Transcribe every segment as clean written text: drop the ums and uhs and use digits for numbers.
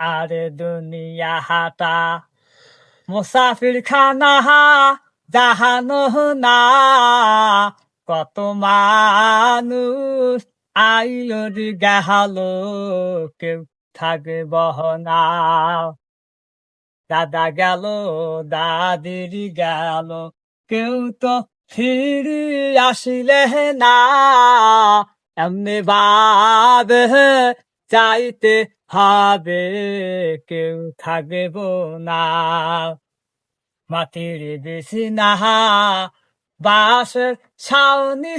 আরে দুনিয়া হাটা মুসাফির খানা জাহানো না কত মানুষ আইলো গেহালো কেউ থাকে বহনা দাদা গেল দাদির গেল কেউ তো ফিরি আসিলে না এমনি ভাবে চাইতে হবে কেউ থাকব না মাটির বেশি নাহা বাঁশের ছাউনি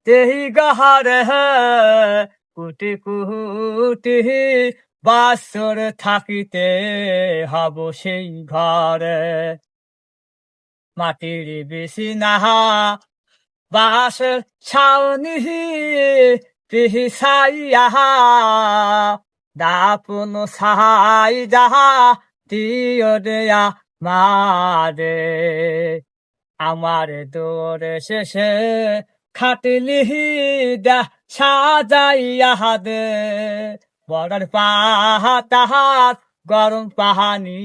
তেহি গহরে কুটি কুটি বাসর থাকিতে হব সেই ঘরে মাটির বেশি নাহা বাঁশের ছাউনি তেহি ছাইয়া দাপন ছাই যাহা দিও দেয়া মারে আমার দৌড়ে শেষে খাটলি দা সাজাইয়া দে বড়ার পাহাত গরম পাহানি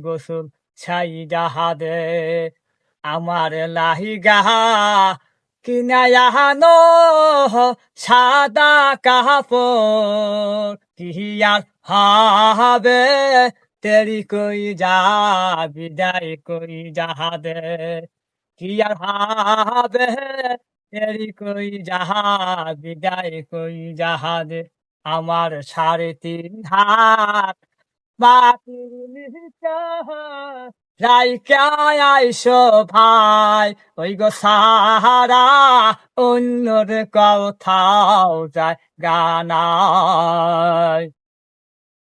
গোসল ছাই যাহা দে আমার লাহি গাহা কিনায়ানো সাদা কাপড় কি আর হবে তেরি কই যা বিদায় কই যাহা দে কি আর হবে তেরি কই যাহা বিদায় কই যাহা দে আমার 3.5 হাত মাটির নিচে রাইকা আইসো ভাই ওই গো সাহারা অন্যর কোথাও যায় গানায়